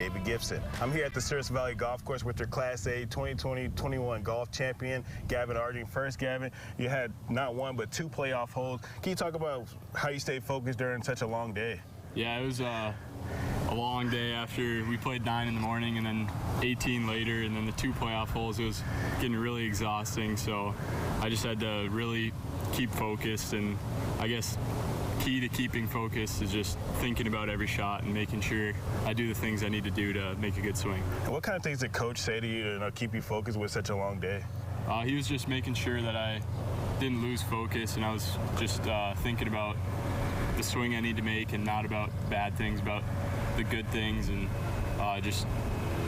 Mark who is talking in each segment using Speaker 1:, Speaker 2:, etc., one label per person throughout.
Speaker 1: David Gibson. I'm here at the Surf Valley Golf Course with your Class A 2020-21 golf champion, Gavin Arding. First, Gavin, you had not one but two playoff holes. Can you talk about how you stayed focused during such a long day?
Speaker 2: Yeah, it was a long day after we played 9 in the morning and then 18 later, and then the two playoff holes. It was getting really exhausting, so I just had to really keep focused, and I guess key to keeping focused is just thinking about every shot and making sure I do the things I need to do to make a good swing.
Speaker 1: And what kind of things did Coach say to you to keep you focused with such a long day?
Speaker 2: He was just making sure that I didn't lose focus, and I was just thinking about the swing I need to make and not about bad things, about the good things, and just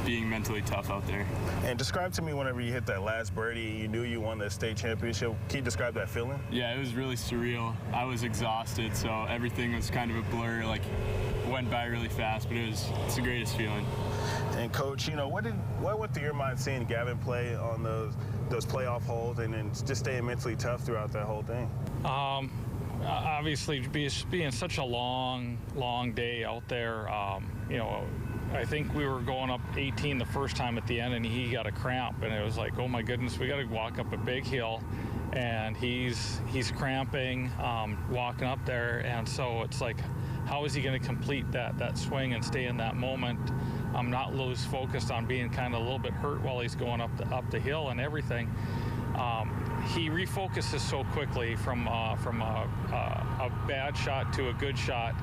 Speaker 2: being mentally tough out there.
Speaker 1: And describe to me whenever you hit that last birdie and you knew you won the state championship. Can you describe that feeling?
Speaker 2: Yeah, it was really surreal. I was exhausted, so everything was kind of a blur. Like, went by really fast, but it's the greatest feeling.
Speaker 1: And Coach, what went through your mind seeing Gavin play on those playoff holes and then just staying mentally tough throughout that whole thing?
Speaker 3: Obviously, being such a long day out there, I think we were going up 18 the first time at the end, and he got a cramp, and it was like, oh my goodness, we got to walk up a big hill, and he's cramping walking up there, and so it's like, how is he going to complete that swing and stay in that moment? Not lose focused on being kind of a little bit hurt while he's going up the hill and everything. He refocuses so quickly from a bad shot to a good shot,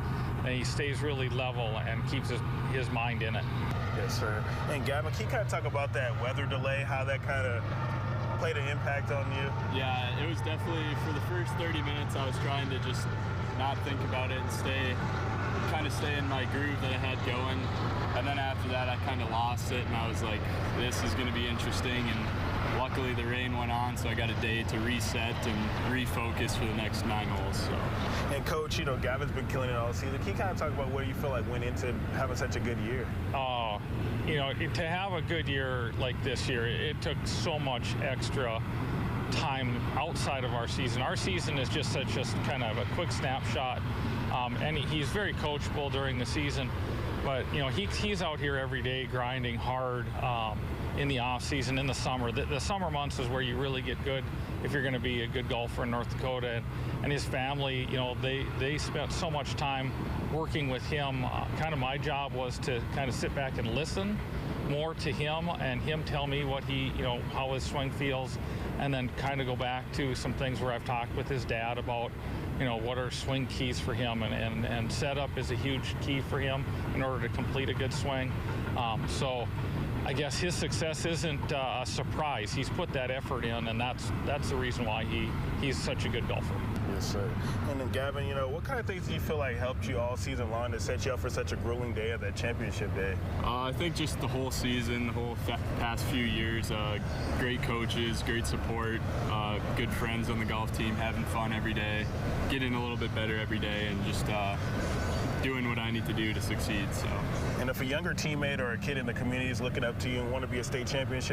Speaker 3: and he stays really level and keeps his mind in it.
Speaker 1: Yes, sir. And Gavin, can you kind of talk about that weather delay, how that kind of played an impact on you?
Speaker 2: Yeah, it was definitely, for the first 30 minutes, I was trying to just not think about it and stay in my groove that I had going. And then after that, I kind of lost it, and I was like, this is going to be interesting. And luckily, the rain went on, so I got a day to reset and refocus for the next 9 holes. So.
Speaker 1: And Coach, Gavin's been killing it all season. Can you kind of talk about what you feel like went into having such a good year?
Speaker 3: To have a good year like this year, it took so much extra time outside of our season. Our season is just kind of a quick snapshot, and he's very coachable during the season. But he's out here every day grinding hard in the off season, in the summer. The summer months is where you really get good if you're going to be a good golfer in North Dakota. And his family, they spent so much time working with him. Kind of my job was to kind of sit back and listen more to him, and him tell me what how his swing feels, and then kind of go back to some things where I've talked with his dad about what are swing keys for him, and setup is a huge key for him in order to complete a good swing. So I guess his success isn't a surprise. He's put that effort in, and that's the reason why he's such a good golfer.
Speaker 1: Yes, sir. And then Gavin, what kind of things do you feel like helped you all season long to set you up for such a grueling day of that championship day?
Speaker 2: I think just the whole season, the whole past few years, great coaches, great support, good friends on the golf team, having fun every day, getting a little bit better every day, and just doing what I need to do to succeed. So.
Speaker 1: And if a younger teammate or a kid in the community is looking up to you and want to be a state champion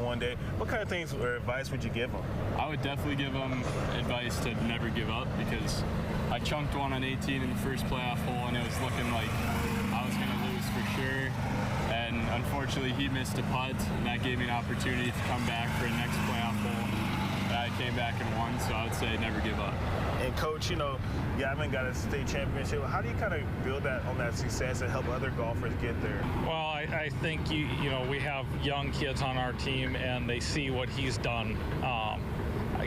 Speaker 1: one day, what kind of things or advice would you give them?
Speaker 2: I would definitely give them advice to never give up, because I chunked one on 18 in the first playoff hole, and it was looking like I was going to lose for sure. And unfortunately, he missed a putt, and that gave me an opportunity to come back for the next playoff hole. I came back and won, so I would say never give up.
Speaker 1: And Coach, Gavin got a state championship. How do you kind of build on that success and help other golfers get there?
Speaker 3: Well, I think we have young kids on our team, and they see what he's done.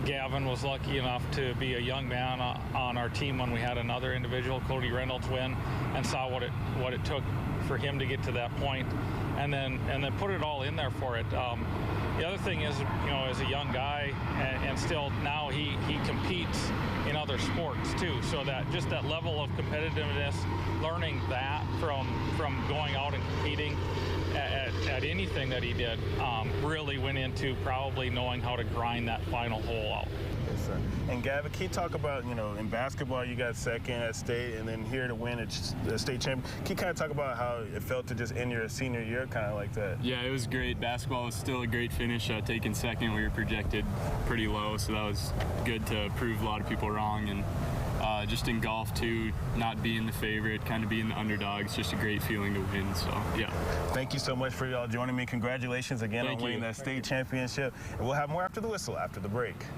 Speaker 3: Gavin was lucky enough to be a young man on our team when we had another individual, Cody Reynolds, win, and saw what it took for him to get to that point, and then put it all in there for it. The other thing is, as a young guy, and still now he competes in other sports too. So that just that level of competitiveness, learning that from going out and competing at anything that he did, really went into probably knowing how to grind that final hole out.
Speaker 1: Yes, sir. And Gavin, can you talk about, in basketball you got second at state and then here to win a state champion. Can you kind of talk about how it felt to just end your senior year kind of like that?
Speaker 2: Yeah, it was great. Basketball was still a great finish. Taking second, we were projected pretty low, so that was good to prove a lot of people wrong. And just in golf too, not being the favorite, kind of being the underdog, it's just a great feeling to win. So yeah.
Speaker 1: Thank you so much for y'all joining me. Congratulations again on winning that state championship. And we'll have more after the whistle, after the break.